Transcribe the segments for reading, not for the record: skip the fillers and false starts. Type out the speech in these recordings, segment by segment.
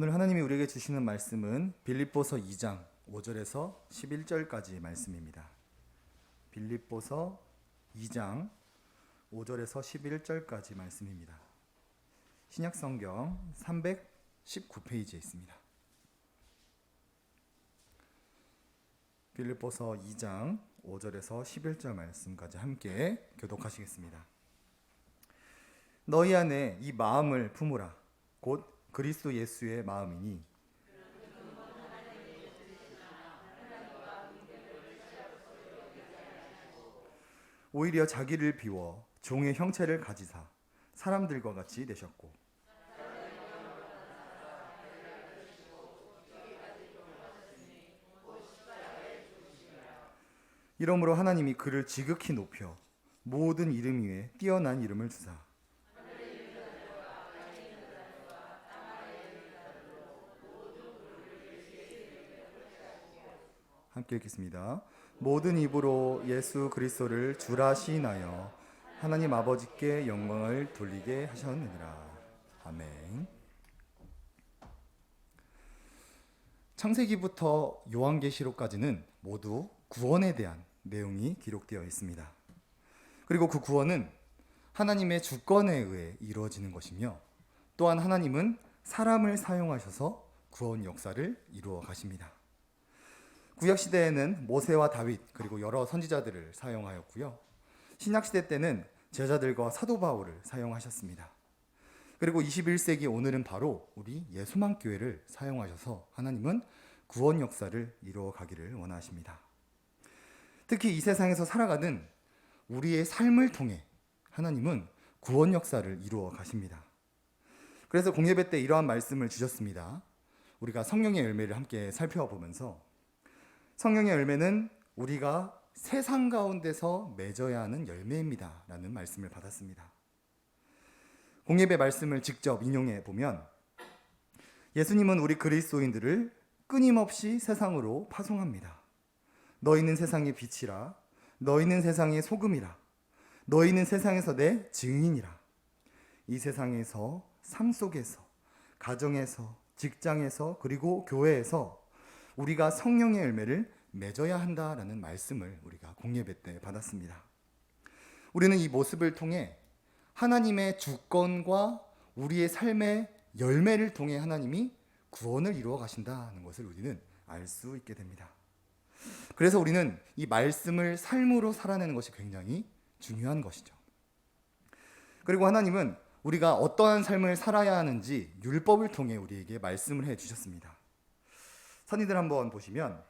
오늘 하나님이 우리에게 주시는 말씀은 빌립보서 2장 5절에서 11절까지 말씀입니다. 빌립보서 2장 5절에서 11절까지 말씀입니다. 신약성경 319페이지에 있습니다. 빌립보서 2장 5절에서 11절 말씀까지 함께 교독하시겠습니다. 너희 안에 이 마음을 품으라. 곧 그리스도 예수의 마음이니 오히려 자기를 비워 종의 형체를 가지사 사람들과 같이 되셨고 이러므로 하나님이 그를 지극히 높여 모든 이름 위에 뛰어난 이름을 주사 함께 읽겠습니다. 모든 입으로 예수 그리스도를 주라 시인하여 하나님 아버지께 영광을 돌리게 하셨느니라. 아멘. 창세기부터 요한계시록까지는 모두 구원에 대한 내용이 기록되어 있습니다. 그리고 그 구원은 하나님의 주권에 의해 이루어지는 것이며 또한 하나님은 사람을 사용하셔서 구원 역사를 이루어 가십니다. 구약시대에는 모세와 다윗 그리고 여러 선지자들을 사용하였고요. 신약시대 때는 제자들과 사도 바울을 사용하셨습니다. 그리고 21세기 오늘은 바로 우리 예수만교회를 사용하셔서 하나님은 구원 역사를 이루어 가기를 원하십니다. 특히 이 세상에서 살아가는 우리의 삶을 통해 하나님은 구원 역사를 이루어 가십니다. 그래서 공예배 때 이러한 말씀을 주셨습니다. 우리가 성령의 열매를 함께 살펴보면서 성령의 열매는 우리가 세상 가운데서 맺어야 하는 열매입니다 라는 말씀을 받았습니다. 공예배 말씀을 직접 인용해 보면 예수님은 우리 그리스도인들을 끊임없이 세상으로 파송합니다. 너희는 세상의 빛이라. 너희는 세상의 소금이라. 너희는 세상에서 내 증인이라. 이 세상에서, 삶 속에서, 가정에서, 직장에서, 그리고 교회에서 우리가 성령의 열매를 맺어야 한다라는 말씀을 우리가 공예배 때 받았습니다. 우리는 이 모습을 통해 하나님의 주권과 우리의 삶의 열매를 통해 하나님이 구원을 이루어 가신다는 것을 우리는 알 수 있게 됩니다. 그래서 우리는 이 말씀을 삶으로 살아내는 것이 굉장히 중요한 것이죠. 그리고 하나님은 우리가 어떠한 삶을 살아야 하는지 율법을 통해 우리에게 말씀을 해 주셨습니다. 선의들 한번 보시면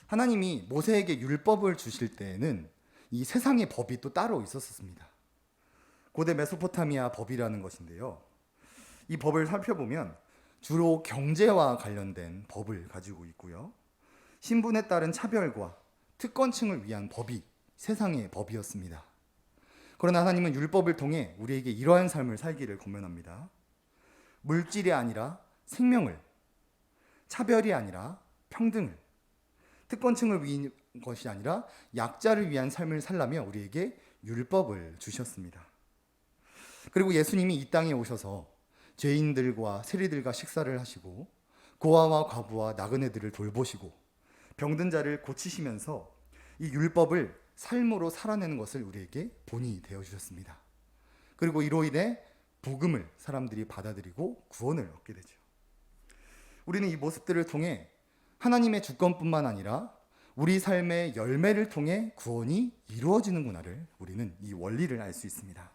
하나님이 모세에게 율법을 주실 때에는 이 세상의 법이 또 따로 있었습니다. 고대 메소포타미아 법이라는 것인데요. 이 법을 살펴보면 주로 경제와 관련된 법을 가지고 있고요. 신분에 따른 차별과 특권층을 위한 법이 세상의 법이었습니다. 그러나 하나님은 율법을 통해 우리에게 이러한 삶을 살기를 권면합니다. 물질이 아니라 생명을, 차별이 아니라 평등을, 특권층을 위한 것이 아니라 약자를 위한 삶을 살라며 우리에게 율법을 주셨습니다. 그리고 예수님이 이 땅에 오셔서 죄인들과 세리들과 식사를 하시고 고아와 과부와 나그네들을 돌보시고 병든 자를 고치시면서 이 율법을 삶으로 살아내는 것을 우리에게 본이 되어 주셨습니다. 그리고 이로 인해 복음을 사람들이 받아들이고 구원을 얻게 되죠. 우리는 이 모습들을 통해 하나님의 주권뿐만 아니라 우리 삶의 열매를 통해 구원이 이루어지는구나를 우리는 이 원리를 알 수 있습니다.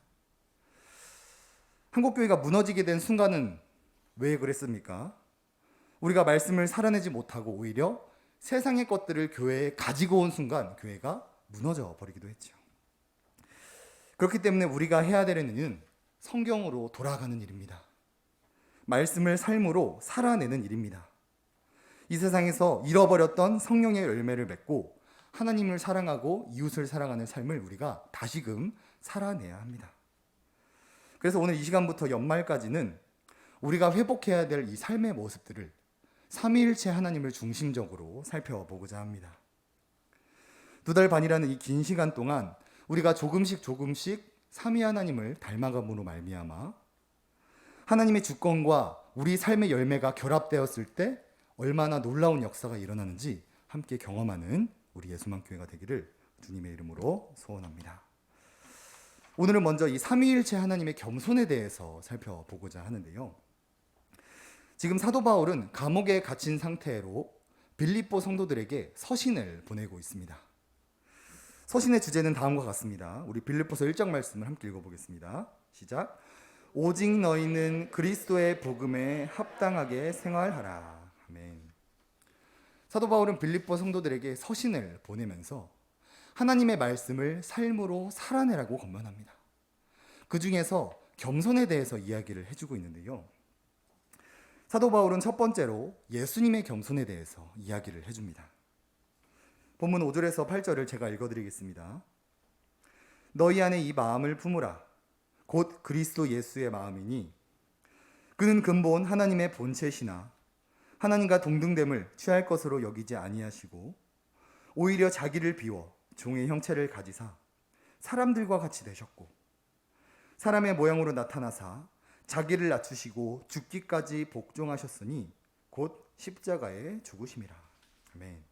한국교회가 무너지게 된 순간은 왜 그랬습니까? 우리가 말씀을 살아내지 못하고 오히려 세상의 것들을 교회에 가지고 온 순간 교회가 무너져 버리기도 했죠. 그렇기 때문에 우리가 해야 되는 일은 성경으로 돌아가는 일입니다. 말씀을 삶으로 살아내는 일입니다. 이 세상에서 잃어버렸던 성령의 열매를 맺고 하나님을 사랑하고 이웃을 사랑하는 삶을 우리가 다시금 살아내야 합니다. 그래서 오늘 이 시간부터 연말까지는 우리가 회복해야 될 이 삶의 모습들을 삼위일체 하나님을 중심적으로 살펴보고자 합니다. 2달 반이라는 이 긴 시간 동안 우리가 조금씩 삼위 하나님을 닮아감으로 말미암아 하나님의 주권과 우리 삶의 열매가 결합되었을 때 얼마나 놀라운 역사가 일어나는지 함께 경험하는 우리 예수만교회가 되기를 주님의 이름으로 소원합니다. 오늘은 먼저 이 삼위일체 하나님의 겸손에 대해서 살펴보고자 하는데요. 지금 사도 바울은 감옥에 갇힌 상태로 빌립보 성도들에게 서신을 보내고 있습니다. 서신의 주제는 다음과 같습니다. 우리 빌립보서 1장 말씀을 함께 읽어보겠습니다. 시작. 오직 너희는 그리스도의 복음에 합당하게 생활하라. 아멘. 사도 바울은 빌립보 성도들에게 서신을 보내면서 하나님의 말씀을 삶으로 살아내라고 권면합니다. 그 중에서 겸손에 대해서 이야기를 해주고 있는데요. 사도 바울은 첫 번째로 예수님의 겸손에 대해서 이야기를 해줍니다. 본문 5절에서 8절을 제가 읽어드리겠습니다. 너희 안에 이 마음을 품으라. 곧 그리스도 예수의 마음이니 그는 근본 하나님의 본체시나 하나님과 동등됨을 취할 것으로 여기지 아니하시고 오히려 자기를 비워 종의 형체를 가지사 사람들과 같이 되셨고 사람의 모양으로 나타나사 자기를 낮추시고 죽기까지 복종하셨으니 곧 십자가에 죽으심이라. 아멘.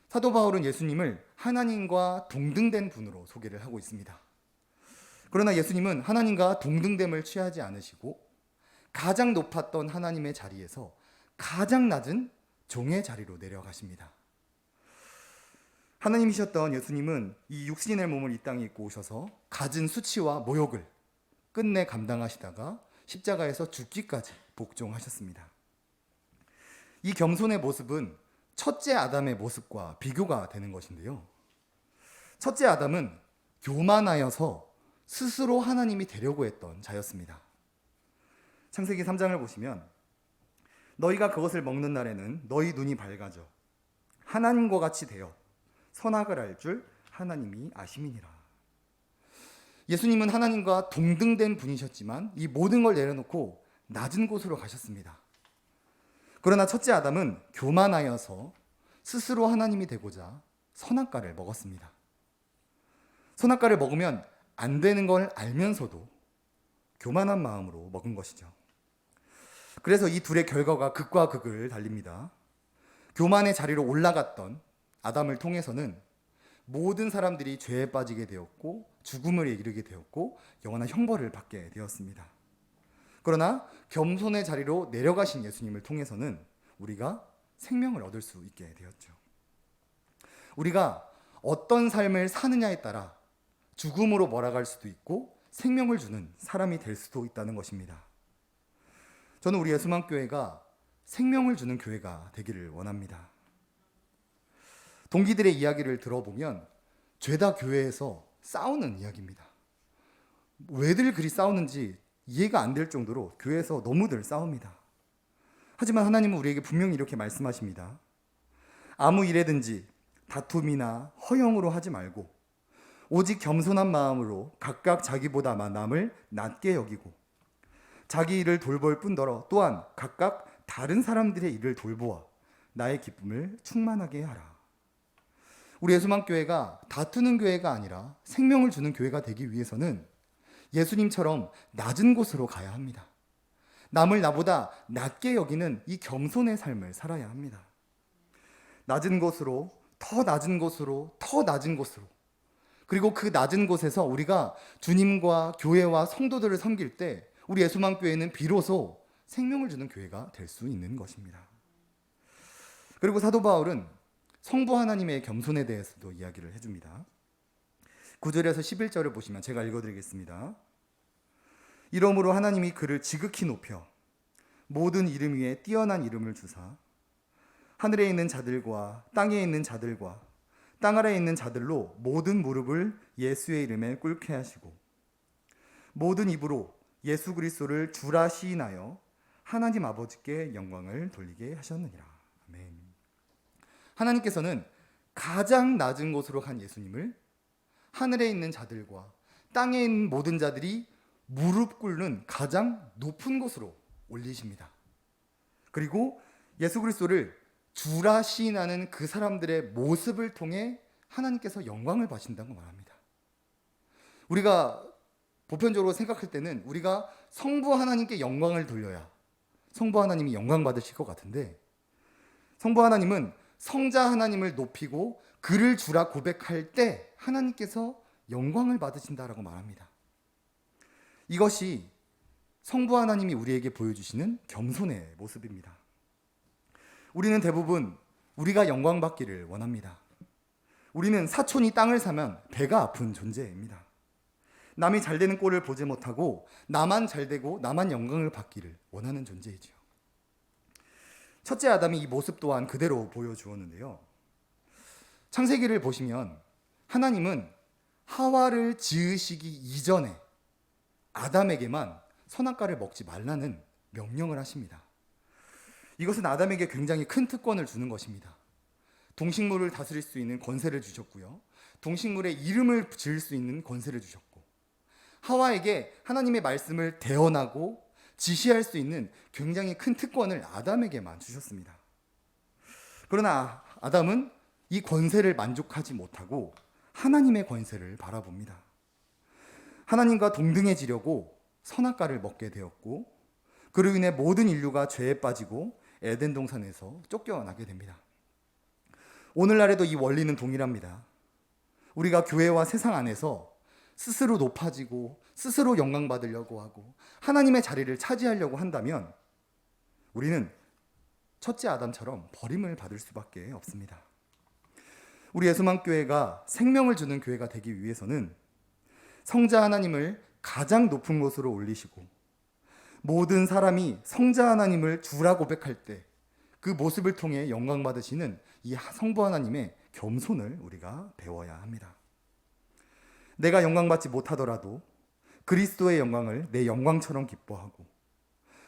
사도 바울은 예수님을 하나님과 동등된 분으로 소개를 하고 있습니다. 그러나 예수님은 하나님과 동등됨을 취하지 않으시고 가장 높았던 하나님의 자리에서 가장 낮은 종의 자리로 내려가십니다. 하나님이셨던 예수님은 이 육신의 몸을 이 땅에 입고 오셔서 갖은 수치와 모욕을 끝내 감당하시다가 십자가에서 죽기까지 복종하셨습니다. 이 겸손의 모습은 첫째 아담의 모습과 비교가 되는 것인데요. 첫째 아담은 교만하여서 스스로 하나님이 되려고 했던 자였습니다. 창세기 3장을 보시면 너희가 그것을 먹는 날에는 너희 눈이 밝아져 하나님과 같이 되어 선악을 알 줄 하나님이 아심이니라. 예수님은 하나님과 동등된 분이셨지만 이 모든 걸 내려놓고 낮은 곳으로 가셨습니다. 그러나 첫째 아담은 교만하여서 스스로 하나님이 되고자 선악과를 먹었습니다. 선악과를 먹으면 안 되는 걸 알면서도 교만한 마음으로 먹은 것이죠. 그래서 이 둘의 결과가 극과 극을 달립니다. 교만의 자리로 올라갔던 아담을 통해서는 모든 사람들이 죄에 빠지게 되었고 죽음을 이르게 되었고 영원한 형벌을 받게 되었습니다. 그러나 겸손의 자리로 내려가신 예수님을 통해서는 우리가 생명을 얻을 수 있게 되었죠. 우리가 어떤 삶을 사느냐에 따라 죽음으로 몰아갈 수도 있고 생명을 주는 사람이 될 수도 있다는 것입니다. 저는 우리 예수만교회가 생명을 주는 교회가 되기를 원합니다. 동기들의 이야기를 들어보면 죄다 교회에서 싸우는 이야기입니다. 왜들 그리 싸우는지 이해가 안 될 정도로 교회에서 너무들 싸웁니다. 하지만 하나님은 우리에게 분명히 이렇게 말씀하십니다. 아무 일에든지 다툼이나 허영으로 하지 말고 오직 겸손한 마음으로 각각 자기보다 남을 낮게 여기고 자기 일을 돌볼 뿐더러 또한 각각 다른 사람들의 일을 돌보아 나의 기쁨을 충만하게 하라. 우리 예수만교회가 다투는 교회가 아니라 생명을 주는 교회가 되기 위해서는 예수님처럼 낮은 곳으로 가야 합니다. 남을 나보다 낮게 여기는 이 겸손의 삶을 살아야 합니다. 낮은 곳으로, 더 낮은 곳으로, 더 낮은 곳으로, 그리고 그 낮은 곳에서 우리가 주님과 교회와 성도들을 섬길 때 우리 예수만교회는 비로소 생명을 주는 교회가 될 수 있는 것입니다. 그리고 사도 바울은 성부 하나님의 겸손에 대해서도 이야기를 해줍니다. 9절에서 11절을 보시면 제가 읽어드리겠습니다. 이러므로 하나님이 그를 지극히 높여 모든 이름 위에 뛰어난 이름을 주사 하늘에 있는 자들과 땅에 있는 자들과 땅 아래에 있는 자들로 모든 무릎을 예수의 이름에 꿇게 하시고 모든 입으로 예수 그리스도를 주라 시인하여 하나님 아버지께 영광을 돌리게 하셨느니라. 아멘. 하나님께서는 가장 낮은 곳으로 간 예수님을 하늘에 있는 자들과 땅에 있는 모든 자들이 무릎 꿇는 가장 높은 곳으로 올리십니다. 그리고 예수 그리스도를 주라 시인하는 그 사람들의 모습을 통해 하나님께서 영광을 받으신다고 말합니다. 우리가 보편적으로 생각할 때는 우리가 성부 하나님께 영광을 돌려야 성부 하나님이 영광 받으실 것 같은데, 성부 하나님은 성자 하나님을 높이고 그를 주라 고백할 때 하나님께서 영광을 받으신다라고 말합니다. 이것이 성부 하나님이 우리에게 보여주시는 겸손의 모습입니다. 우리는 대부분 우리가 영광 받기를 원합니다. 우리는 사촌이 땅을 사면 배가 아픈 존재입니다. 남이 잘 되는 꼴을 보지 못하고 나만 잘 되고 나만 영광을 받기를 원하는 존재이지요. 첫째 아담이 이 모습 또한 그대로 보여주었는데요. 창세기를 보시면 하나님은 하와를 지으시기 이전에 아담에게만 선악과를 먹지 말라는 명령을 하십니다. 이것은 아담에게 굉장히 큰 특권을 주는 것입니다. 동식물을 다스릴 수 있는 권세를 주셨고요. 동식물의 이름을 지을 수 있는 권세를 주셨고, 하와에게 하나님의 말씀을 대언하고 지시할 수 있는 굉장히 큰 특권을 아담에게만 주셨습니다. 그러나 아담은 이 권세를 만족하지 못하고 하나님의 권세를 바라봅니다. 하나님과 동등해지려고 선악과를 먹게 되었고, 그로 인해 모든 인류가 죄에 빠지고 에덴 동산에서 쫓겨나게 됩니다. 오늘날에도 이 원리는 동일합니다. 우리가 교회와 세상 안에서 스스로 높아지고 스스로 영광 받으려고 하고 하나님의 자리를 차지하려고 한다면 우리는 첫째 아담처럼 버림을 받을 수밖에 없습니다. 우리 예수만교회가 생명을 주는 교회가 되기 위해서는 성자 하나님을 가장 높은 곳으로 올리시고 모든 사람이 성자 하나님을 주라 고백할 때 그 모습을 통해 영광 받으시는 이 성부 하나님의 겸손을 우리가 배워야 합니다. 내가 영광 받지 못하더라도 그리스도의 영광을 내 영광처럼 기뻐하고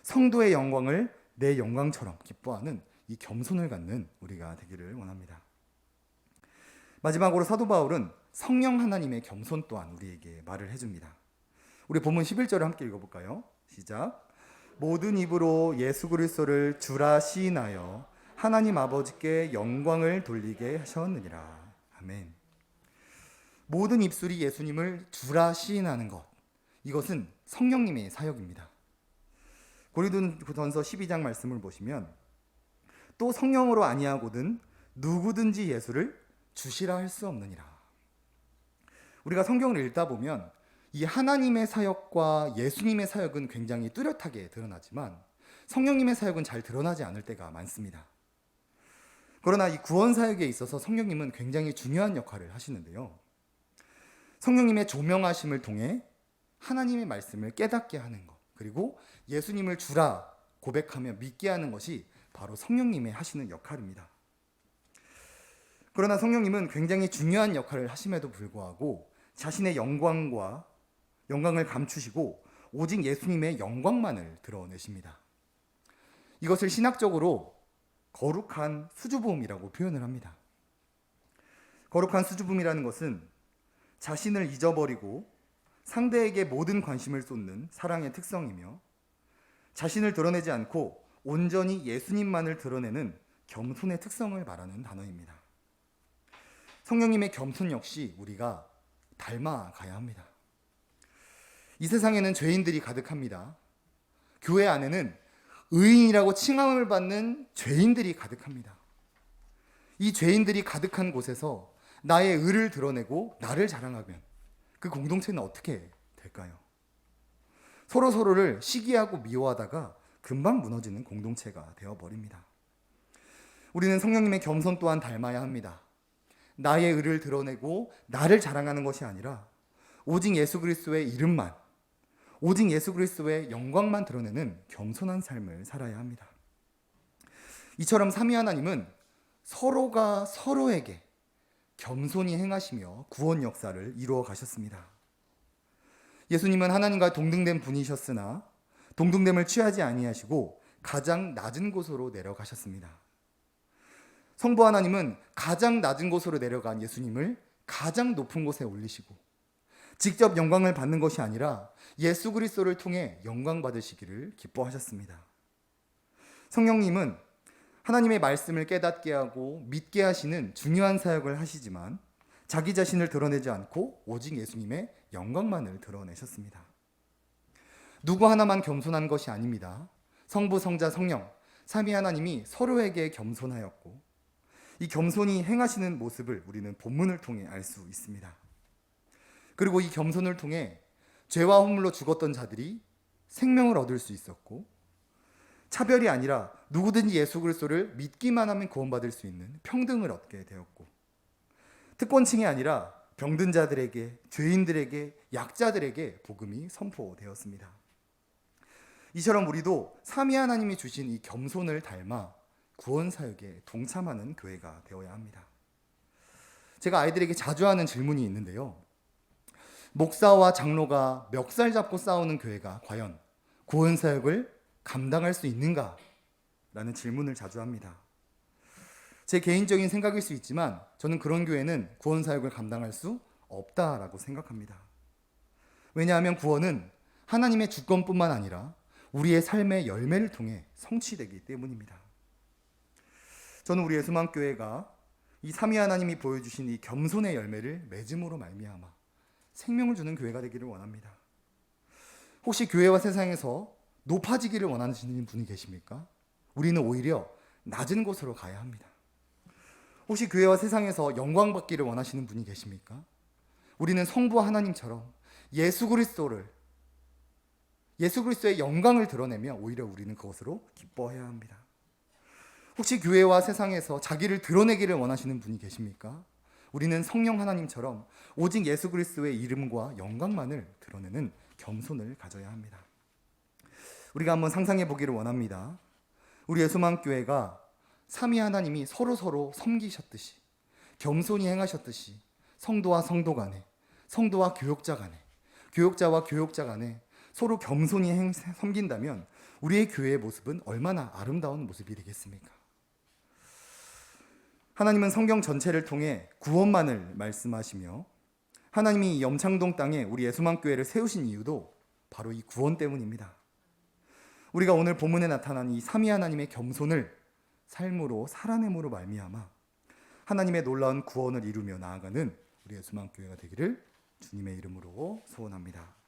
성도의 영광을 내 영광처럼 기뻐하는 이 겸손을 갖는 우리가 되기를 원합니다. 마지막으로 사도 바울은 성령 하나님의 겸손 또한 우리에게 말을 해줍니다. 우리 본문 11절을 함께 읽어볼까요? 시작. 모든 입으로 예수 그리스도를 주라 시인하여 하나님 아버지께 영광을 돌리게 하셨느니라. 아멘. 모든 입술이 예수님을 주라 시인하는 것, 이것은 성령님의 사역입니다. 고린도전서 12장 말씀을 보시면 또 성령으로 아니하거든 누구든지 예수를 주시라 할 수 없느니라. 우리가 성경을 읽다 보면 이 하나님의 사역과 예수님의 사역은 굉장히 뚜렷하게 드러나지만 성령님의 사역은 잘 드러나지 않을 때가 많습니다. 그러나 이 구원 사역에 있어서 성령님은 굉장히 중요한 역할을 하시는데요. 성령님의 조명하심을 통해 하나님의 말씀을 깨닫게 하는 것, 그리고 예수님을 주라 고백하며 믿게 하는 것이 바로 성령님의 하시는 역할입니다. 그러나 성령님은 굉장히 중요한 역할을 하심에도 불구하고 자신의 영광을 감추시고 오직 예수님의 영광만을 드러내십니다. 이것을 신학적으로 거룩한 수줍음이라고 표현을 합니다. 거룩한 수줍음이라는 것은 자신을 잊어버리고 상대에게 모든 관심을 쏟는 사랑의 특성이며 자신을 드러내지 않고 온전히 예수님만을 드러내는 겸손의 특성을 말하는 단어입니다. 성령님의 겸손 역시 우리가 닮아가야 합니다. 이 세상에는 죄인들이 가득합니다. 교회 안에는 의인이라고 칭함을 받는 죄인들이 가득합니다. 이 죄인들이 가득한 곳에서 나의 의를 드러내고 나를 자랑하면 그 공동체는 어떻게 될까요? 서로를 시기하고 미워하다가 금방 무너지는 공동체가 되어버립니다. 우리는 성령님의 겸손 또한 닮아야 합니다. 나의 의를 드러내고 나를 자랑하는 것이 아니라 오직 예수 그리스도의 이름만, 오직 예수 그리스도의 영광만 드러내는 겸손한 삶을 살아야 합니다. 이처럼 삼위 하나님은 서로가 서로에게 겸손히 행하시며 구원 역사를 이루어 가셨습니다. 예수님은 하나님과 동등된 분이셨으나 동등됨을 취하지 아니하시고 가장 낮은 곳으로 내려가셨습니다. 성부 하나님은 가장 낮은 곳으로 내려간 예수님을 가장 높은 곳에 올리시고 직접 영광을 받는 것이 아니라 예수 그리스도를 통해 영광 받으시기를 기뻐하셨습니다. 성령님은 하나님의 말씀을 깨닫게 하고 믿게 하시는 중요한 사역을 하시지만 자기 자신을 드러내지 않고 오직 예수님의 영광만을 드러내셨습니다. 누구 하나만 겸손한 것이 아닙니다. 성부, 성자, 성령 삼위 하나님이 서로에게 겸손하였고 이 겸손히 행하시는 모습을 우리는 본문을 통해 알 수 있습니다. 그리고 이 겸손을 통해 죄와 허물로 죽었던 자들이 생명을 얻을 수 있었고 차별이 아니라 누구든지 예수 그리스도를 믿기만 하면 구원받을 수 있는 평등을 얻게 되었고 특권층이 아니라 병든 자들에게, 죄인들에게, 약자들에게 복음이 선포되었습니다. 이처럼 우리도 삼위 하나님이 주신 이 겸손을 닮아 구원 사역에 동참하는 교회가 되어야 합니다. 제가 아이들에게 자주 하는 질문이 있는데요. 목사와 장로가 멱살 잡고 싸우는 교회가 과연 구원 사역을 감당할 수 있는가? 라는 질문을 자주 합니다. 제 개인적인 생각일 수 있지만 저는 그런 교회는 구원 사역을 감당할 수 없다라고 생각합니다. 왜냐하면 구원은 하나님의 주권뿐만 아니라 우리의 삶의 열매를 통해 성취되기 때문입니다. 저는 우리 예수만교회가 이 삼위 하나님이 보여주신 이 겸손의 열매를 맺음으로 말미암아 생명을 주는 교회가 되기를 원합니다. 혹시 교회와 세상에서 높아지기를 원하시는 분이 계십니까? 우리는 오히려 낮은 곳으로 가야 합니다. 혹시 교회와 세상에서 영광 받기를 원하시는 분이 계십니까? 우리는 성부 하나님처럼 예수 그리스도의 영광을 드러내며 오히려 우리는 그것으로 기뻐해야 합니다. 혹시 교회와 세상에서 자기를 드러내기를 원하시는 분이 계십니까? 우리는 성령 하나님처럼 오직 예수 그리스도의 이름과 영광만을 드러내는 겸손을 가져야 합니다. 우리가 한번 상상해 보기를 원합니다. 우리 예수만교회가 삼위 하나님이 서로 섬기셨듯이 겸손히 행하셨듯이 성도와 성도 간에, 성도와 교역자 간에, 교역자와 교역자 간에 서로 겸손히 섬긴다면 우리의 교회의 모습은 얼마나 아름다운 모습이 되겠습니까? 하나님은 성경 전체를 통해 구원만을 말씀하시며 하나님이 염창동 땅에 우리 예수만교회를 세우신 이유도 바로 이 구원 때문입니다. 우리가 오늘 본문에 나타난 이 삼위 하나님의 겸손을 삶으로 살아냄으로 말미암아 하나님의 놀라운 구원을 이루며 나아가는 우리 예수만교회가 되기를 주님의 이름으로 소원합니다.